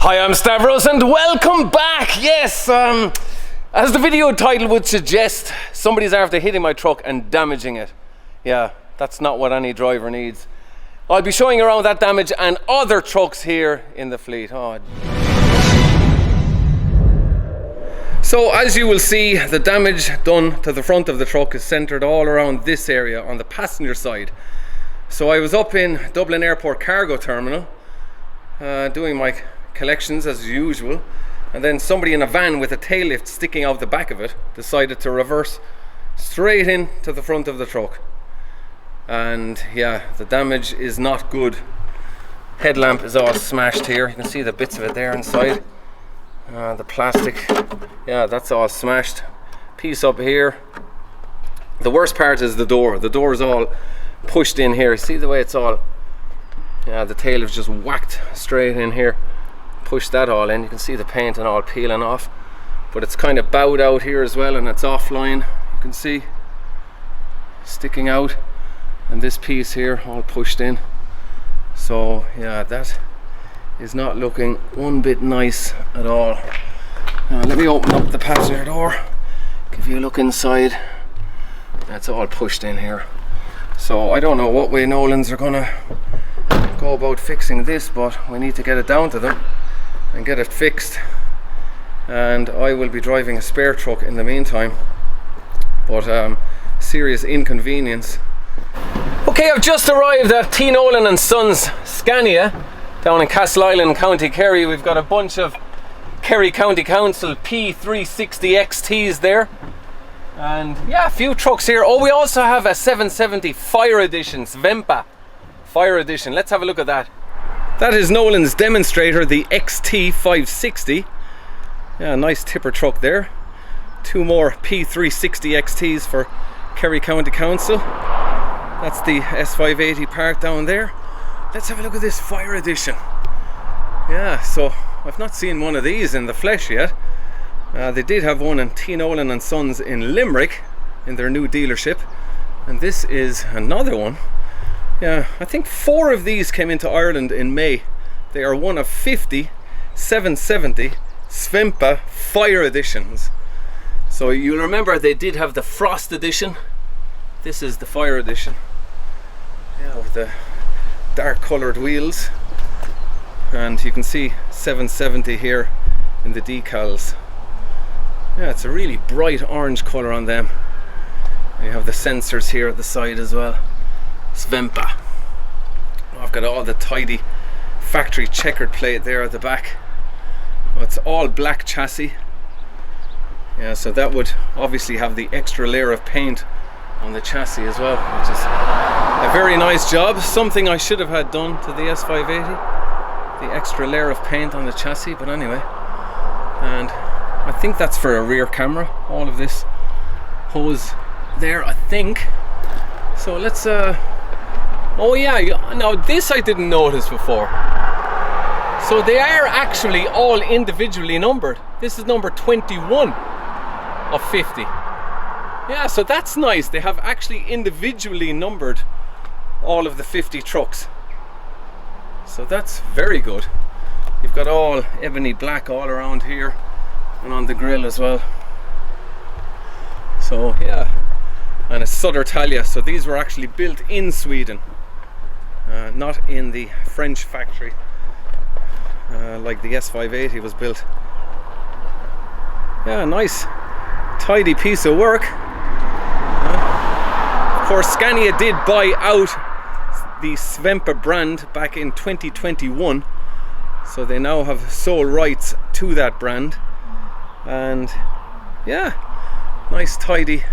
Hi, I'm Stavros and welcome back. Yes, as the video title would suggest, somebody's after hitting my truck and damaging it. Yeah, that's not what any driver needs. I'll be showing around that damage and other trucks here in the fleet. So as you will see, the damage done to the front of the truck is centered all around this area on the passenger side. So I was up in Dublin Airport Cargo Terminal doing my collections as usual, and then somebody in a van with a tail lift sticking out the back of it decided to reverse straight into the front of the truck. And yeah, the damage is not good. Headlamp is all smashed here. You can see the bits of it there inside. The plastic, yeah, that's all smashed. Piece up here. The worst part is the door. The door is all pushed in here. See the way it's all, yeah, the tail is just whacked straight in here. Push that all in. You can see the paint and all peeling off, but it's kind of bowed out here as well, and it's offline. You can see sticking out, and this piece here all pushed in. So yeah, that is not looking one bit nice at all. Now let me open up the passenger door, give you a look inside. That's all pushed in here. So I don't know what way Nolan's are gonna go about fixing this, but we need to get it down to them and get it fixed, and I will be driving a spare truck in the meantime, but serious inconvenience. Okay, I've just arrived at T. Nolan and Sons SCANIA down in Castleisland, County Kerry. We've got a bunch of Kerry County Council P360 XTs there, and yeah, a few trucks here. Oh, we also have a 770 Fire Edition, Svempa Fire Edition. Let's have a look at that. That is Nolan's demonstrator, the XT560. Yeah, nice tipper truck there. Two more P360 XTs for Kerry County Council. That's the S580 parked down there. Let's have a look at this Fire Edition. Yeah, so I've not seen one of these in the flesh yet. They did have one in T. Nolan and Sons in Limerick in their new dealership, and this is another one. Yeah, I think 4 of these came into Ireland in May. They are one of 50 770 Svempa Fire Editions. So you'll remember they did have the Frost Edition. This is the Fire Edition. Yeah, with the dark coloured wheels. And you can see 770 here in the decals. Yeah, it's a really bright orange colour on them. And you have the sensors here at the side as well. Svempa. I've got all the tidy factory checkered plate there at the back. It's all black chassis. Yeah, so that would obviously have the extra layer of paint on the chassis as well, which is a very nice job. Something I should have had done to the S580, the extra layer of paint on the chassis, but anyway. And I think that's for a rear camera, all of this hose there, I think. So let's oh yeah, now this I didn't notice before. So they are actually all individually numbered. This is number 21 of 50. Yeah, so that's nice. They have actually individually numbered all of the 50 trucks. So that's very good. You've got all ebony black all around here and on the grille as well. So yeah, and it's Södertälje, so these were actually built in Sweden, not in the French factory like the S580 was built. Yeah, nice tidy piece of work. Of course, Scania did buy out the Svempa brand back in 2021, so they now have sole rights to that brand. And yeah, nice tidy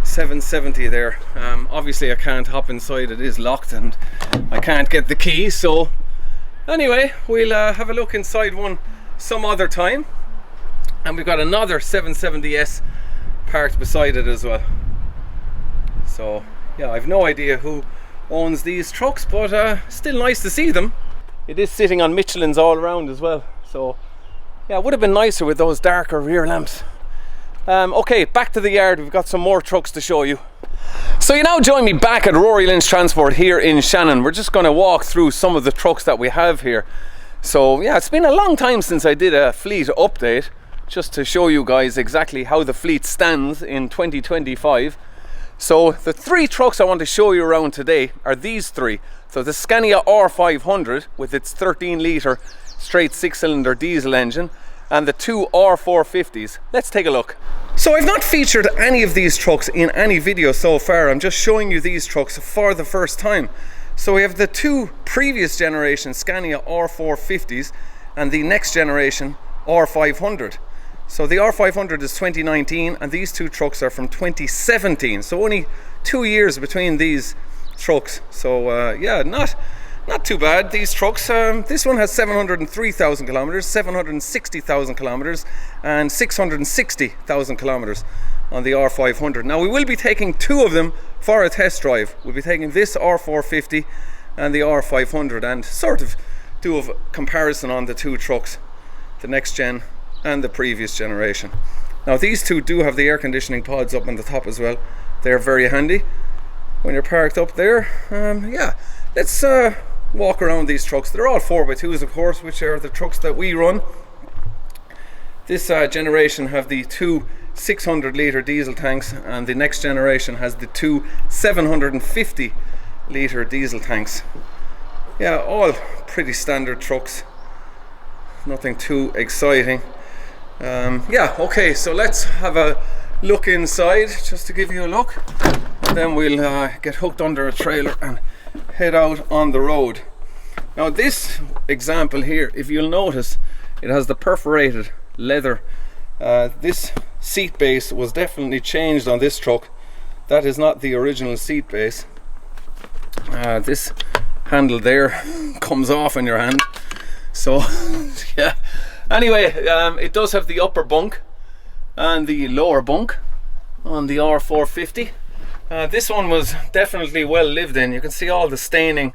770 there. Obviously I can't hop inside, it is locked and I can't get the key, so anyway, we'll have a look inside one some other time. And we've got another 770S parked beside it as well. So yeah, I've no idea who owns these trucks, but still nice to see them. It is sitting on Michelin's all around as well, so yeah, it would have been nicer with those darker rear lamps. Okay, back to the yard. We've got some more trucks to show you. So you now join me back at Rory Lynch Transport here in Shannon. We're just going to walk through some of the trucks that we have here. So yeah, it's been a long time since I did a fleet update, just to show you guys exactly how the fleet stands in 2025. So the 3 trucks I want to show you around today are these 3. So the Scania R500 with its 13 litre straight 6-cylinder diesel engine, and the 2 R450s. Let's take a look. So I've not featured any of these trucks in any video so far. I'm just showing you these trucks for the first time. So we have the 2 previous generation Scania R450s and the next generation R500. So the R500 is 2019 and these 2 trucks are from 2017. So only 2 years between these trucks. So yeah, not too bad, these trucks. This one has 703,000 kilometers, 760,000 kilometers and 660,000 kilometers on the R500. Now we will be taking 2 of them for a test drive. We'll be taking this R450 and the R500 and sort of do a comparison on the 2 trucks, the next gen and the previous generation. Now these 2 do have the air conditioning pods up on the top as well. They're very handy when you're parked up there. Yeah, let's walk around these trucks. They're all 4x2s, of course, which are the trucks that we run. This generation have the 2 600 litre diesel tanks, and the next generation has the 2 750 litre diesel tanks. Yeah, all pretty standard trucks, nothing too exciting. Yeah, okay, so let's have a look inside just to give you a look, and then we'll get hooked under a trailer and head out on the road. Now this example here, if you'll notice, it has the perforated leather. This seat base was definitely changed on this truck. That is not the original seat base. This handle there comes off in your hand, so yeah. Anyway, it does have the upper bunk and the lower bunk on the R450. This one was definitely well lived in. You can see all the staining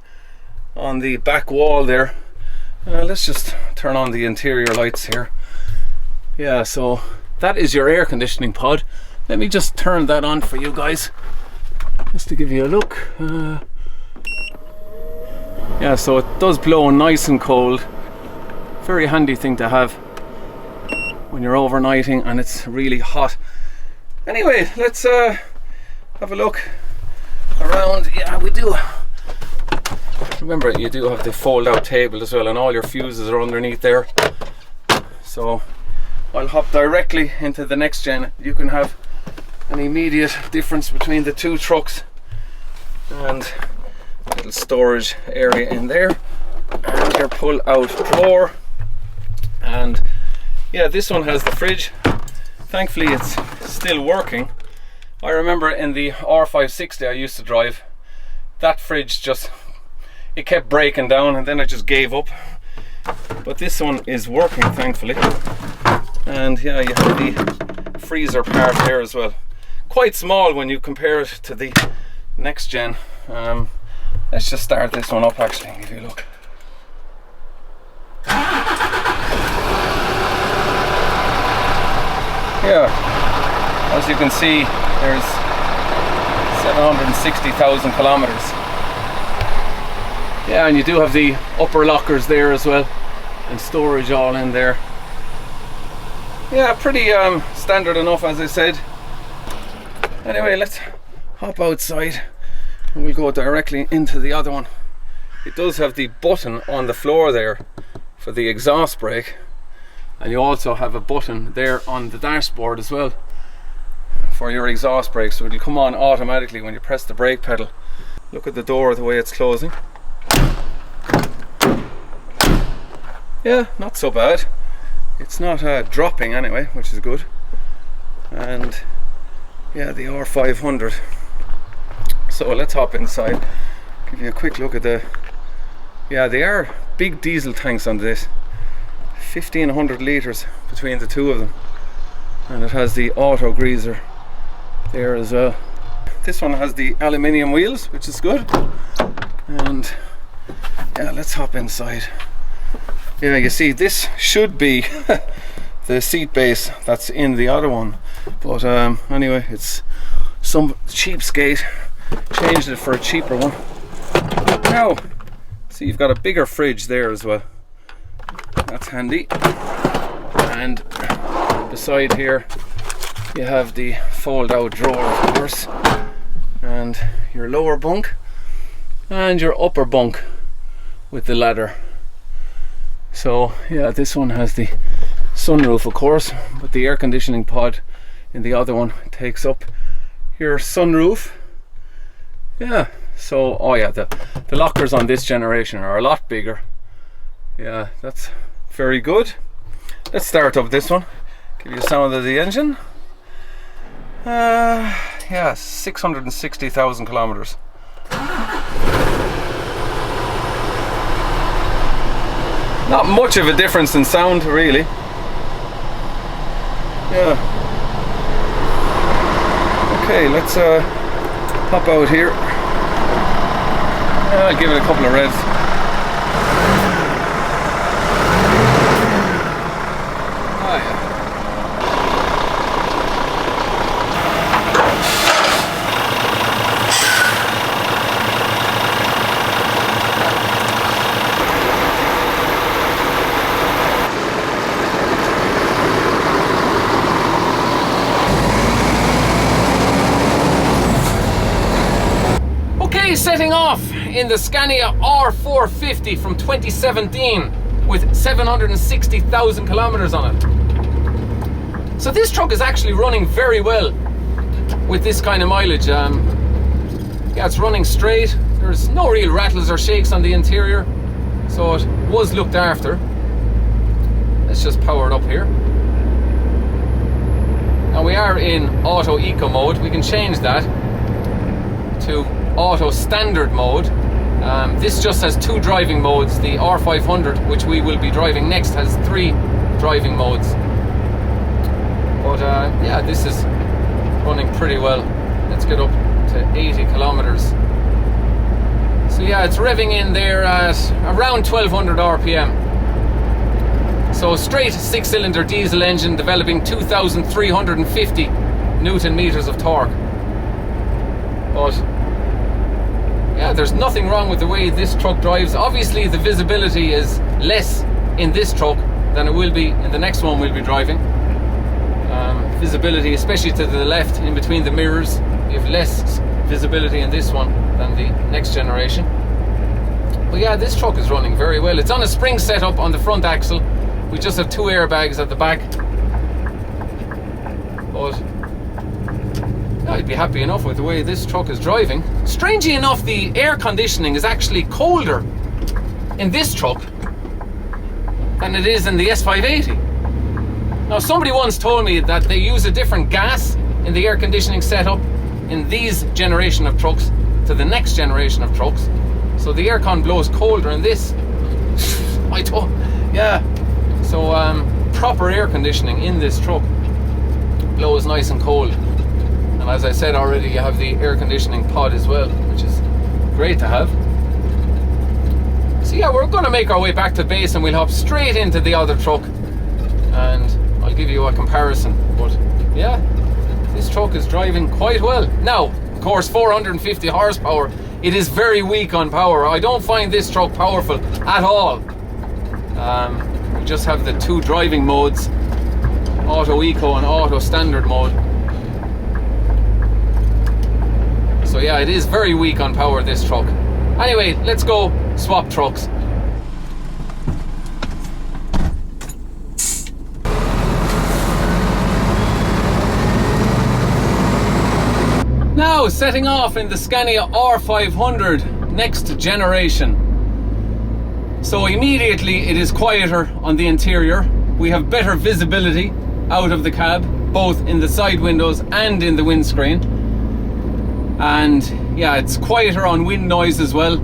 on the back wall there. Let's just turn on the interior lights here. Yeah, so that is your air conditioning pod. Let me just turn that on for you guys, just to give you a look. Yeah, so it does blow nice and cold. Very handy thing to have when you're overnighting and it's really hot. Anyway, let's have a look around. Yeah, we do. Remember, you do have the fold-out table as well, and all your fuses are underneath there. So I'll hop directly into the next gen. You can have an immediate difference between the 2 trucks, and a little storage area in there, and your pull-out drawer. And yeah, this one has the fridge. Thankfully it's still working. I remember in the R560 I used to drive, that fridge just, it kept breaking down, and then I just gave up. But this one is working, thankfully. And yeah, you have the freezer part there as well. Quite small when you compare it to the next gen. Let's just start this one up actually and give you a look. Yeah, as you can see, there's 760,000 kilometers. Yeah, and you do have the upper lockers there as well, and storage all in there. Yeah, pretty standard enough, as I said. Anyway, let's hop outside and we'll go directly into the other one. It does have the button on the floor there for the exhaust brake, and you also have a button there on the dashboard as well for your exhaust brake, so it'll come on automatically when you press the brake pedal. Look at the door, the way it's closing. Yeah, not so bad. It's not dropping anyway, which is good. And yeah, the R500. So let's hop inside, give you a quick look at the, yeah, they are big diesel tanks on this, 1500 litres between the 2 of them, and it has the auto greaser there as well. This one has the aluminium wheels, which is good. And yeah, let's hop inside. Yeah, you see, this should be the seat base that's in the other one, but anyway, it's some cheapskate changed it for a cheaper one. Now, see, you've got a bigger fridge there as well. that's handy. And beside here you have the fold out drawer, of course, and your lower bunk and your upper bunk with the ladder. So yeah, this one has the sunroof, of course, but the air conditioning pod in the other one takes up your sunroof. Yeah, so oh yeah, the lockers on this generation are a lot bigger. Yeah, that's very good. Let's start up this one, give you a sound of the engine. Yeah, 660,000 kilometers. Not much of a difference in sound, really. Yeah. Okay, let's pop out here. I'll give it a couple of revs. Oh yeah. Setting off in the Scania R450 from 2017 with 760,000 kilometers on it. So this truck is actually running very well with this kind of mileage. Yeah, it's running straight. There's no real rattles or shakes on the interior, so it was looked after. Let's just power it up here. Now we are in auto eco mode. We can change that to auto standard mode. This just has 2 driving modes. The R500, which we will be driving next, has 3 driving modes. But yeah, this is running pretty well. Let's get up to 80 kilometers. So yeah, it's revving in there at around 1200 RPM. So straight 6-cylinder diesel engine developing 2,350 Newton meters of torque. But yeah, there's nothing wrong with the way this truck drives. Obviously the visibility is less in this truck than it will be in the next one we'll be driving. Visibility, especially to the left in between the mirrors, you have less visibility in this one than the next generation. But yeah, this truck is running very well. It's on a spring setup on the front axle. We just have 2 airbags at the back. But I'd be happy enough with the way this truck is driving. Strangely enough, the air conditioning is actually colder in this truck than it is in the S580. Now, somebody once told me that they use a different gas in the air conditioning setup in these generation of trucks to the next generation of trucks. So the aircon blows colder in this. I don't, yeah. So proper air conditioning in this truck blows nice and cold. And as I said already, you have the air conditioning pod as well, which is great to have. So yeah, we're going to make our way back to base and we'll hop straight into the other truck and I'll give you a comparison. But yeah, this truck is driving quite well. Now, of course, 450 horsepower, it is very weak on power. I don't find this truck powerful at all. We just have the 2 driving modes, auto eco and auto standard mode. So yeah, it is very weak on power, this truck. Anyway, let's go swap trucks. Now, setting off in the Scania R500 next generation. So immediately it is quieter on the interior. We have better visibility out of the cab, both in the side windows and in the windscreen. And yeah, it's quieter on wind noise as well.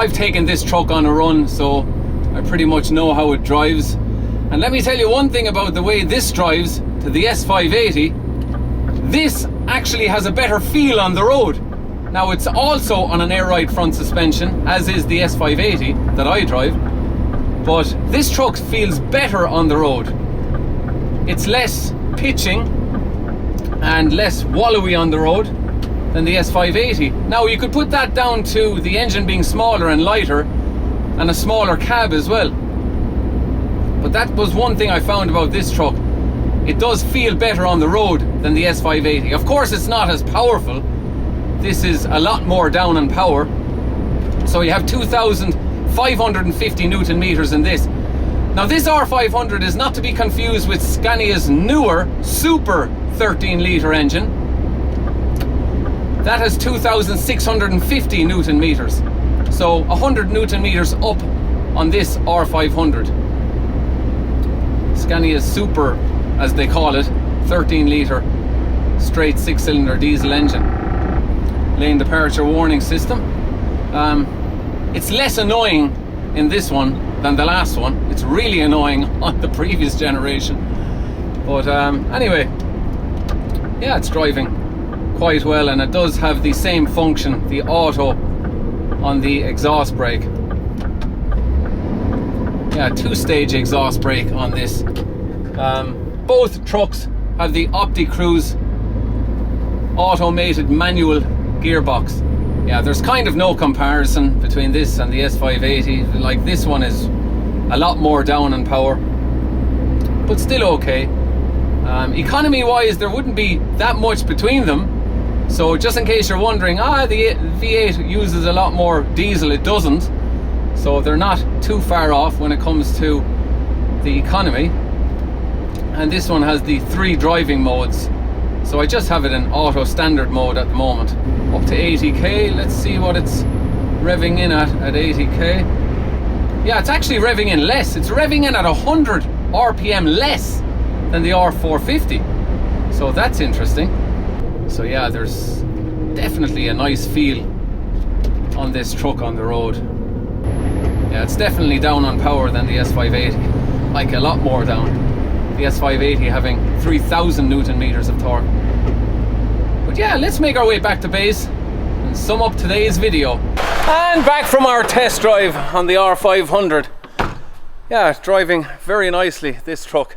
I've taken this truck on a run, so I pretty much know how it drives. And let me tell you one thing about the way this drives to the S580. This actually has a better feel on the road. Now, it's also on an air ride front suspension, as is the S580 that I drive, but this truck feels better on the road. It's less pitching and less wallowy on the road than the S580. Now, you could put that down to the engine being smaller and lighter and a smaller cab as well. But that was one thing I found about this truck. It does feel better on the road than the S580. Of course, it's not as powerful. This is a lot more down in power. So you have 2,550 Newton meters in this. Now this R500 is not to be confused with Scania's newer Super 13 litre engine. That has 2,650 Newton meters. So 100 Newton meters up on this R500. Scania's Super, as they call it, 13 litre straight 6-cylinder diesel engine. Lane departure warning system. It's less annoying in this one than the last one. It's really annoying on the previous generation. But anyway, yeah, it's driving quite well, and it does have the same function, the auto on the exhaust brake. Yeah, 2-stage exhaust brake on this. Both trucks have the OptiCruise automated manual gearbox. Yeah, there's kind of no comparison between this and the S580. Like, this one is a lot more down in power, but still okay. Economy wise, there wouldn't be that much between them. So just in case you're wondering, the V8 uses a lot more diesel, it doesn't. So they're not too far off when it comes to the economy. And this one has the 3 driving modes. So I just have it in auto standard mode at the moment. Up to 80k, let's see what it's revving in at 80k. Yeah, it's actually revving in less. It's revving in at 100 RPM less than the R450. So that's interesting. So yeah, there's definitely a nice feel on this truck on the road. Yeah, it's definitely down on power than the S580. Like, a lot more down. The S580 having 3,000 Newton meters of torque. But yeah, let's make our way back to base and sum up today's video. And back from our test drive on the R500. Yeah, driving very nicely, this truck.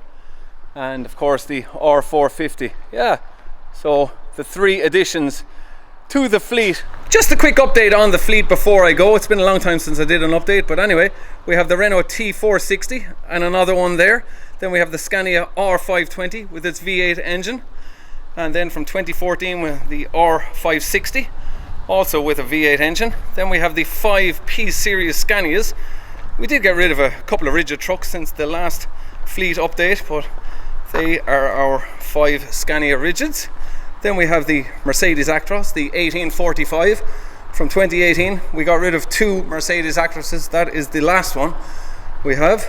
And of course the R450. Yeah, so the 3 additions to the fleet. Just a quick update on the fleet before I go. It's been a long time since I did an update, but anyway, we have the Renault T460 and another one there. Then we have the Scania R520 with its V8 engine, and then from 2014 with the R560, also with a V8 engine. Then we have the 5 P series Scanias. We did get rid of a couple of rigid trucks since the last fleet update, but they are our 5 Scania rigids. Then we have the Mercedes Actros, the 1845 from 2018. We got rid of 2 Mercedes Actroses. That is the last one we have.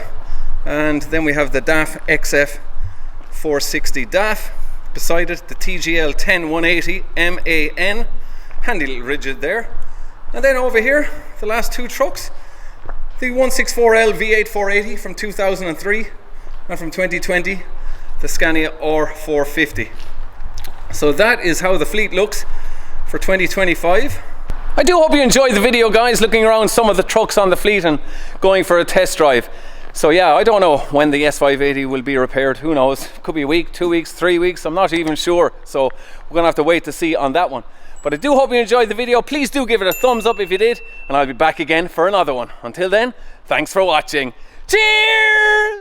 And then we have the DAF XF 460 DAF. Beside it, the TGL 10180 MAN. Handy little rigid there. And then over here, the last 2 trucks. The 164L V8 480 from 2003. And from 2020, the Scania R450. So that is how the fleet looks for 2025. I do hope you enjoyed the video, guys, looking around some of the trucks on the fleet and going for a test drive. So yeah, I don't know when the S580 will be repaired. Who knows? Could be a week, 2 weeks, 3 weeks. I'm not even sure. So we're going to have to wait to see on that one. But I do hope you enjoyed the video. Please do give it a thumbs up if you did. And I'll be back again for another one. Until then, thanks for watching. Cheers!